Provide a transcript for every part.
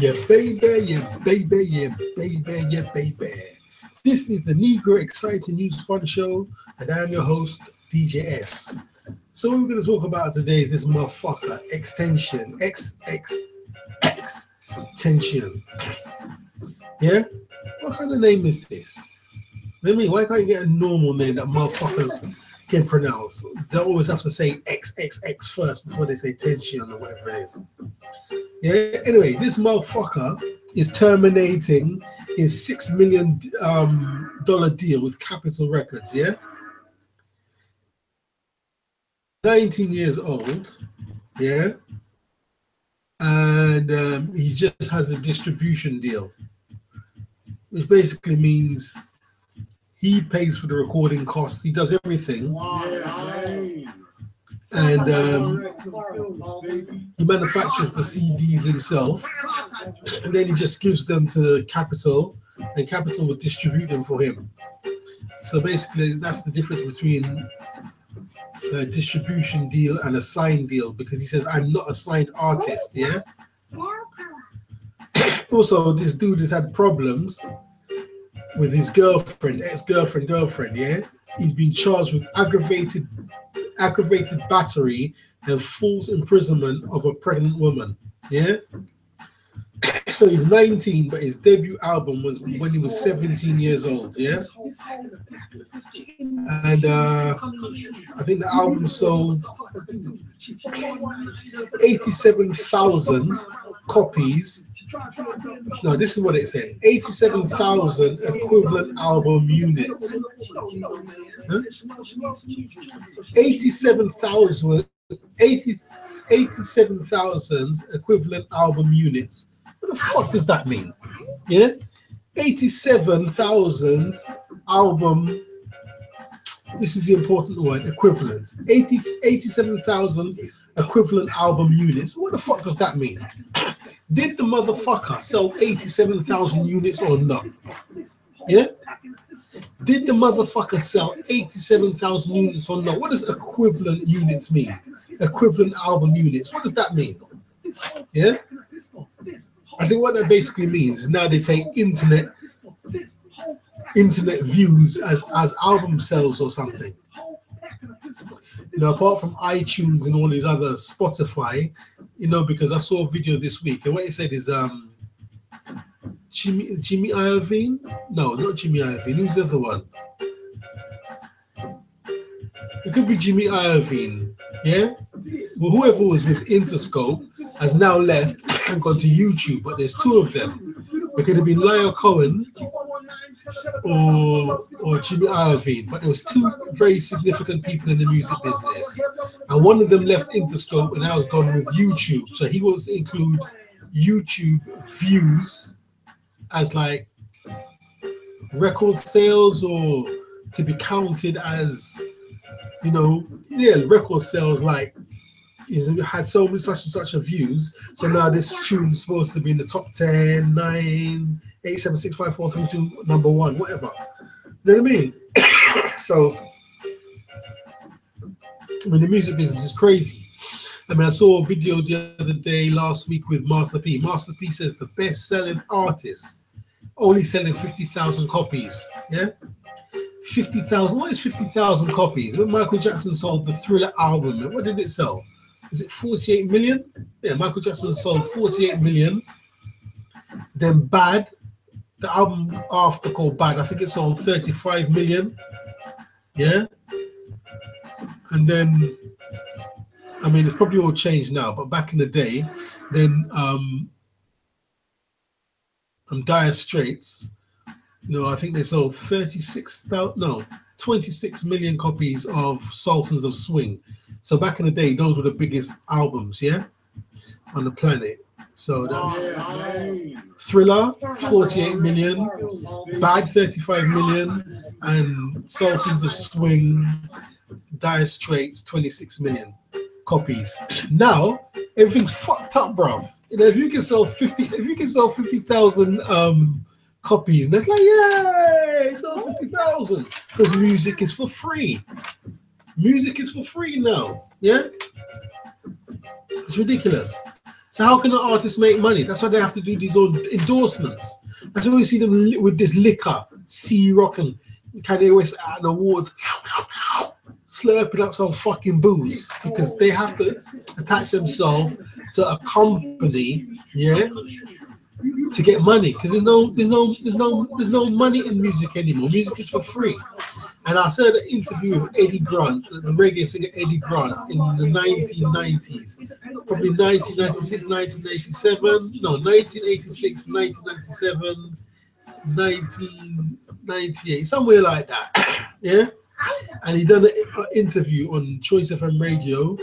Yeah, baby, yeah, baby, yeah, baby, yeah, baby. This is the Negro Exciting News Fun Show, and I'm your host, DJ S. So what we're going to talk about today is this motherfucker, Xxtencion, Xxxtencion. Yeah? What kind of name is this? I mean, why can't you get a normal name that motherfuckers can pronounce? They always have to say XXX first before they say tension or whatever it is. Yeah, anyway, this motherfucker is terminating his $6 million deal with Capitol Records, yeah? 19 years old, yeah? And he just has a distribution deal, which basically means he pays for the recording costs, he does everything. And he manufactures the CDs himself, and then he just gives them to Capitol, and Capitol will distribute them for him. So basically, that's the difference between a distribution deal and a signed deal, because he says, I'm not a signed artist, yeah? Also, this dude has had problems with his girlfriend, girlfriend, yeah? He's been charged with aggravated battery and false imprisonment of a pregnant woman, yeah? So he's 19, but his debut album was when he was 17 years old, yeah? And I think the album sold 87,000 copies. No, this is what it said. 87,000 equivalent album units. Huh? 87,000 equivalent album units. What the fuck does that mean? Yeah? 87,000 album, this is the important word, equivalent. 87,000 equivalent album units. What the fuck does that mean? Did the motherfucker sell 87,000 units or not? Yeah? Did the motherfucker sell 87,000 units or not? What does equivalent units mean? Equivalent album units. What does that mean? Yeah? I think what that basically means is now they take internet views as album sales or something. You know, apart from iTunes and all these other Spotify, you know, because I saw a video this week and what it said is Jimmy Iovine? No, not Jimmy Iovine. Who's the other one? It could be Jimmy Iovine, yeah? Well, whoever was with Interscope has now left and gone to YouTube, but there's two of them. It could have been Lyle Cohen or Jimmy Iovine, but there was two very significant people in the music business. And one of them left Interscope and now has gone with YouTube. So he wants to include YouTube views as like record sales or to be counted as, you know, yeah, record sales, like it had so much such and such of views. So now this tune's supposed to be in the top 10, 9, 8, 7, 6, 5, 4, 3, 2, number 1, whatever. You know what I mean? So I mean, the music business is crazy. I mean, I saw a video the other day last week with Master P. Master P says the best-selling artist only selling 50,000 copies. Yeah, 50,000. What is 50,000 copies? When Michael Jackson sold the Thriller album, what did it sell? Is it 48 million? Yeah, Michael Jackson sold 48 million. Then Bad, the album after called Bad, I think it sold 35 million. Yeah, and then, I mean, it's probably all changed now, but back in the day, then Dire Straits, you know, I think they sold 26 million copies of Sultans of Swing. So back in the day, those were the biggest albums, yeah, on the planet. So that's Thriller, 48 million, Bad, 35 million, and Sultans of Swing, Dire Straits, 26 million copies. Now everything's fucked up, bro. You know, if you can sell 50,000 copies, and it's like, yay, sell 50,000, because music is for free. Music is for free now. Yeah, it's ridiculous. So how can an artist make money? That's why they have to do these own endorsements. That's why we see them with this liquor, C-Rock and Kanye West at an award, slurping up some fucking booze because they have to attach themselves to a company, yeah, to get money. Because there's no money in music anymore. Music is for free. And I saw an interview with Eddie Grant, the reggae singer Eddie Grant, in the 1990s, probably 1996, 1997, no, 1986, 1997, 1998, somewhere like that, yeah? And he done an interview on Choice FM radio,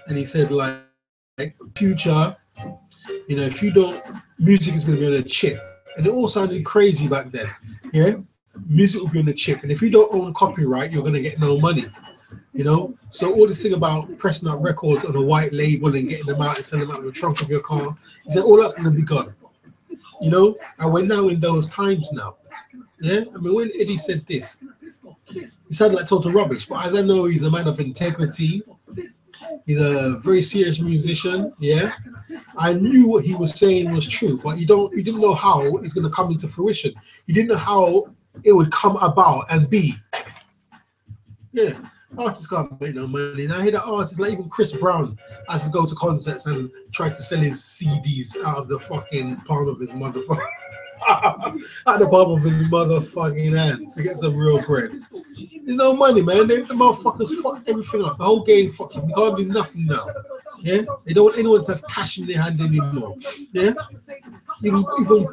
and he said, like future, you know, if you don't, music is going to be on a chip. And it all sounded crazy back then, yeah? Music will be on the chip, and if you don't own copyright, you're going to get no money, you know. So all this thing about pressing out records on a white label and getting them out and selling them out in the trunk of your car, he said all that's going to be gone, you know. And we're now in those times now, yeah. I mean, when Eddie said this, it sounded like total rubbish, but as I know, he's a man of integrity. He's a very serious musician, yeah. I knew what he was saying was true, but you didn't know how it's going to come into fruition. You didn't know how it would come about and be. Yeah, artists can't make no money. Now I hear that artists like even Chris Brown has to go to concerts and try to sell his CDs out of the fucking palm of his motherfucker. At the palm of his motherfucking hands to get some real bread. There's no money, man. The motherfuckers fuck everything up. The whole game fucks up. You can't do nothing now. Yeah, they don't want anyone to have cash in their hand anymore. Yeah, even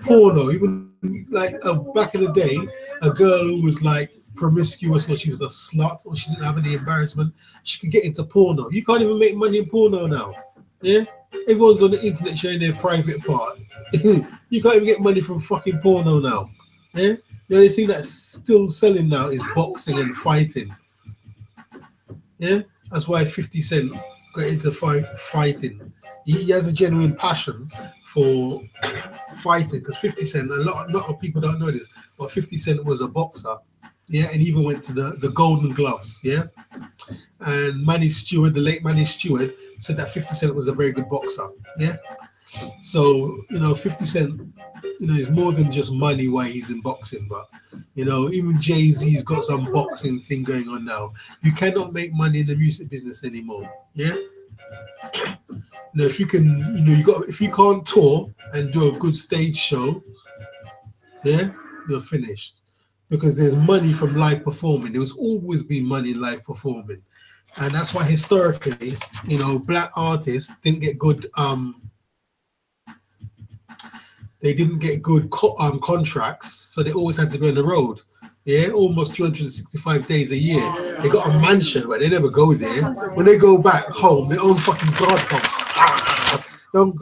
porno. Even like back in the day, a girl who was like promiscuous or she was a slut or she didn't have any embarrassment, she could get into porno. You can't even make money in porno now. Yeah, everyone's on the internet showing their private part. You can't even get money from fucking porno now. Yeah, the only thing that's still selling now is boxing and fighting. Yeah, that's why 50 Cent got into fighting. He has a genuine passion for fighting because 50 Cent, a lot of people don't know this, but 50 Cent was a boxer. Yeah, and even went to the Golden Gloves, yeah. And Manny Stewart, the late Manny Stewart, said that 50 Cent was a very good boxer, yeah. So, you know, 50 Cent, you know, is more than just money why he's in boxing, but, you know, even Jay-Z's got some boxing thing going on now. You cannot make money in the music business anymore, yeah. You know, if you can, you know, if you can't tour and do a good stage show, yeah, you're finished. Because there's money from live performing. There was always been money in live performing. And that's why historically, you know, black artists didn't get good, contracts. So they always had to be on the road. Yeah, almost 265 days a year. They got a mansion, but they never go there. When they go back home, their own fucking guard dogs. Their own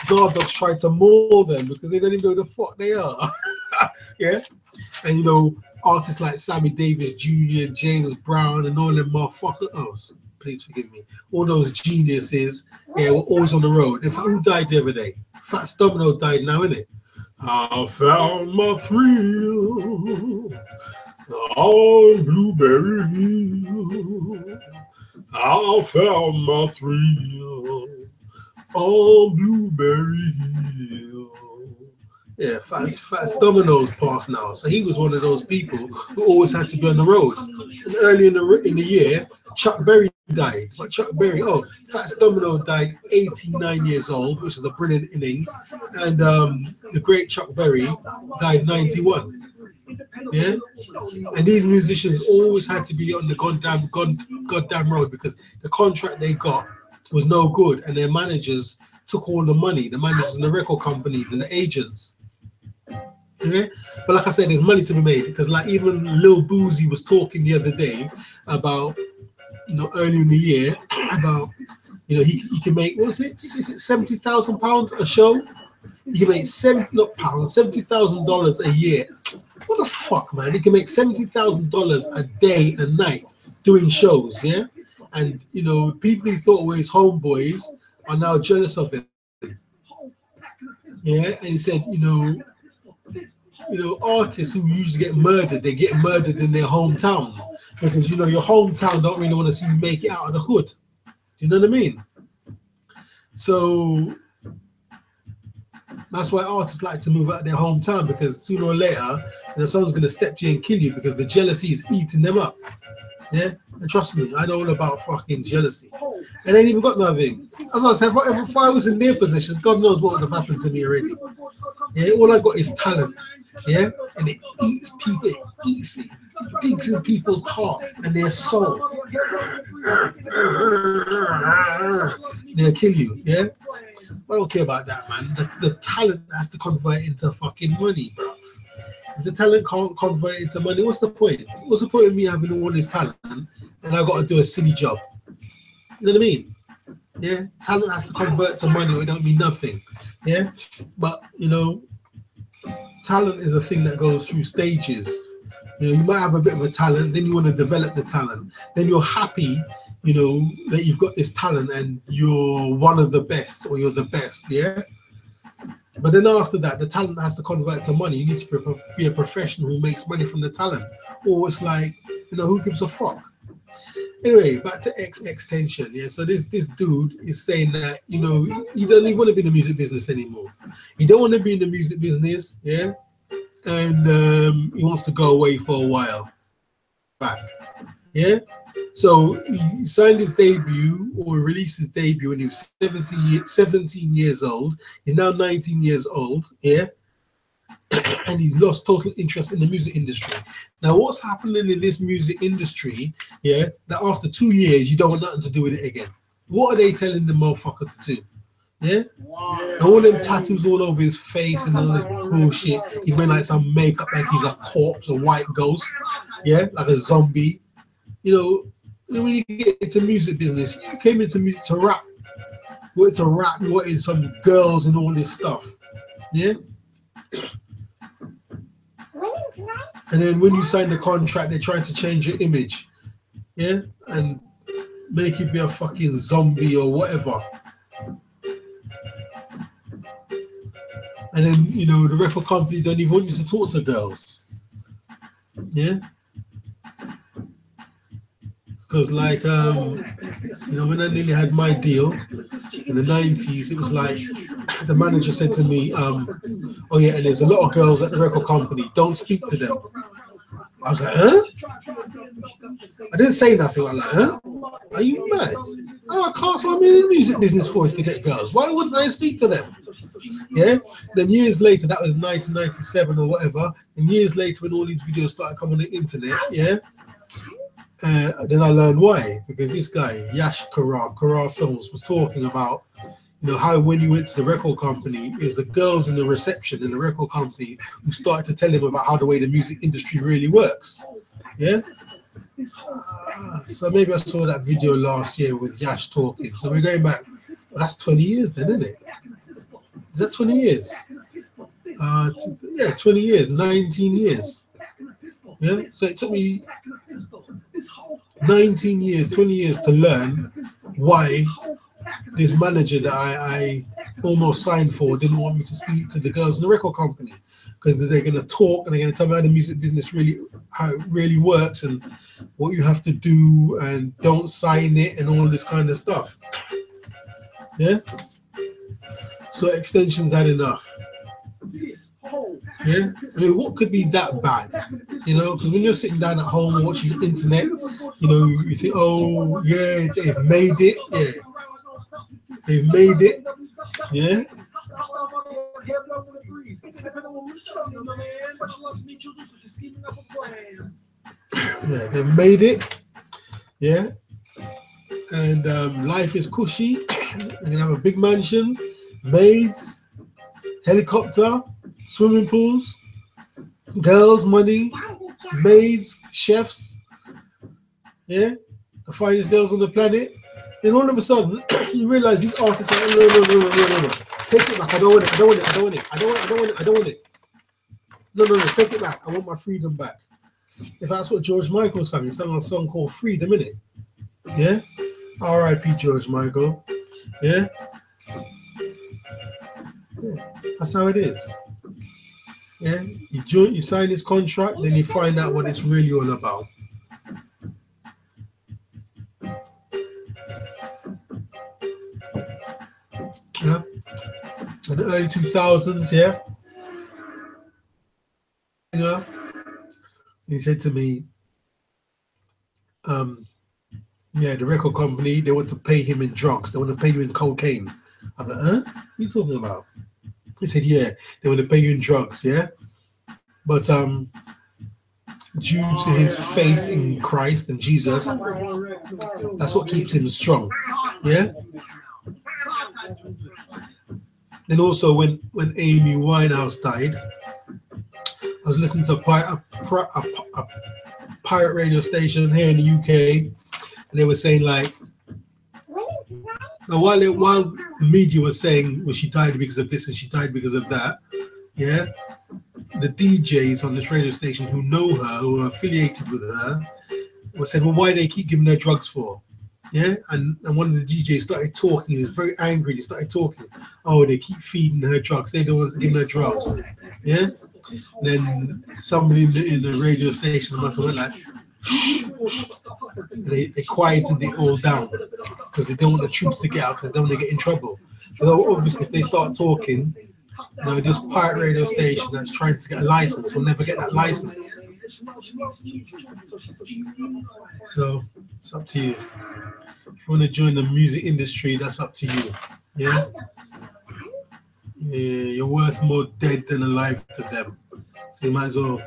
guard dogs try to maul them because they don't even know who the fuck they are. Yeah. And you know, artists like Sammy Davis Jr., James Brown, and all them motherfuckers. Oh, please forgive me. All those geniuses, yeah, were always on the road. In fact, who died the other day? Fats Domino died now, innit? I found my thrill on Blueberry Hill. I found my thrill on Blueberry Hill. Yeah, Fats Domino's passed now. So he was one of those people who always had to be on the road. And early in the year, Chuck Berry died. But Chuck Berry, Fats Domino died 89 years old, which is a brilliant innings. And the great Chuck Berry died 91. Yeah? And these musicians always had to be on the goddamn road because the contract they got was no good. And their managers took all the money, the managers and the record companies and the agents. Yeah? But like I said, there's money to be made because like even Lil Boozy was talking the other day about, you know, early in the year about, you know, he can make, what is it £70,000 a show? He can make $70,000 a year. What the fuck, man? He can make $70,000 a day and night doing shows, yeah? And, you know, people who thought were his homeboys are now jealous of him. Yeah, and he said, you know, artists who usually get murdered, they get murdered in their hometown because, you know, your hometown don't really want to see you make it out of the hood. You know what I mean? So That's why artists like to move out of their hometown, because sooner or later, someone's going to step to you and kill you because the jealousy is eating them up. Yeah, and trust me, I know all about fucking jealousy. And they ain't even got nothing. As I said, if I was in their position, God knows what would have happened to me already. Yeah, all I got is talent. Yeah, and it eats people, it eats it, digs in people's heart and their soul. They'll kill you. Yeah, I don't care about that, man. The talent has to convert into fucking money, bro. If the talent can't convert into money, what's the point? What's the point of me having all this talent and I got to do a silly job? You know what I mean? Yeah, talent has to convert to money or it don't mean nothing. Yeah, but talent is a thing that goes through stages. You might have a bit of a talent, then you want to develop the talent. Then you're happy, that you've got this talent and you're one of the best or you're the best. Yeah. But then after that, the talent has to convert to money. You need to be a professional who makes money from the talent. Or it's like, who gives a fuck? Anyway, back to Xxtencion. Yeah, so this dude is saying that, he don't even want to be in the music business anymore. He don't want to be in the music business, yeah? And he wants to go away for a while. Back. Yeah? So he signed his debut or released his debut when he was 17 years old. He's now 19 years old, yeah? And he's lost total interest in the music industry. Now, what's happening in this music industry, yeah, that after 2 years, you don't want nothing to do with it again? What are they telling the motherfucker to do? Yeah? All them tattoos all over his face and all this bullshit. He's wearing like some makeup like he's a corpse, a white ghost, yeah, like a zombie. When you get into music business, you came into music to rap. You wanted to rap, you wanted some girls and all this stuff. Yeah? And then when you sign the contract, they're trying to change your image. Yeah? And make you be a fucking zombie or whatever. And then, the record company don't even want you to talk to girls. Yeah? Because when I nearly had my deal in the 90s, it was like the manager said to me, oh yeah, and there's a lot of girls at the record company, don't speak to them. I was like, huh? I didn't say nothing. I'm like, huh? Are you mad? Oh, I can't. So I'm in the music business for is to get girls. Why wouldn't I speak to them? Yeah. Then years later, that was 1997 or whatever. And years later, when all these videos started coming on the internet, yeah. Then I learned why, because this guy Yash Karar Films was talking about how when he went to the record company, it was the girls in the reception in the record company who started to tell him about how the way the music industry really works. Yeah. So maybe I saw that video last year with Yash talking. So we're going back. Well, that's 20 years then, isn't it? Is that 20 years? Yeah, 20 years, 19 years. Yeah, so it took me 19 years, 20 years to learn why this manager that I almost signed for didn't want me to speak to the girls in the record company, because they're going to talk and they're going to tell me how the music business how it really works and what you have to do and don't sign it and all this kind of stuff. Yeah. So Xxtencion's had enough. Yeah, I mean, what could be that bad? Because when you're sitting down at home watching the internet, you think, oh yeah, they've made it. Yeah, they've made it. Yeah. Yeah, they've made it. Yeah. And life is cushy. They're gonna have a big mansion, maids, helicopter, swimming pools, girls, money, maids, chefs, yeah, the finest girls on the planet. Then all of a sudden, you realize these artists are like, no, take it back. I don't want it. I don't want it. I don't want it. I don't want it. I don't want it. No, take it back. I want my freedom back. If that's what George Michael sang, he sang a song called Freedom, innit? Yeah. R.I.P. George Michael. Yeah. That's how it is. Yeah, you sign this contract, then you find out what it's really all about. Yeah. in the early 2000s, yeah. You know, he said to me, yeah, the record company, they want to pay him in drugs. They want to pay you in cocaine. I'm like, huh? What are you talking about? He said, yeah, they want to pay you in drugs, yeah. But due to his faith in Christ and Jesus, that's what keeps him strong, yeah. Then also when Amy Winehouse died, I was listening to a pirate radio station here in the UK, and they were saying like, now while the media was saying, well, she died because of this and she died because of that, yeah, the DJs on this radio station who know her, who are affiliated with her, were saying, well, why do they keep giving her drugs for? Yeah, and one of the DJs started talking. He was very angry. He started talking. Oh, they keep feeding her drugs. They don't want to give her drugs. Yeah. Then somebody in the radio station must have went like, shh. They quieted it all down because they don't want the truth to get out because they don't want to get in trouble. So obviously, if they start talking, you know, this pirate radio station that's trying to get a license will never get that license. So it's up to you. If you want to join the music industry, that's up to you. Yeah? Yeah, you're worth more dead than alive to them. So you might as well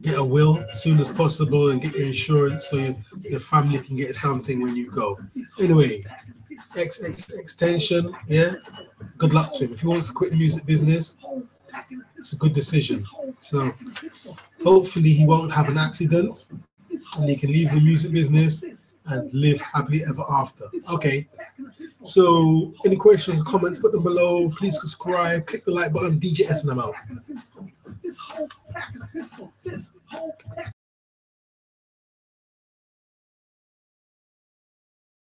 get a will as soon as possible and get your insurance so your family can get something when you go. Anyway, Xxtencion, yeah? Good luck to him. If he wants to quit the music business, it's a good decision. So hopefully he won't have an accident and he can leave the music business and live happily ever after. Okay. So any questions, comments, put them below. Please subscribe, click the like button, DJ S and I'm out.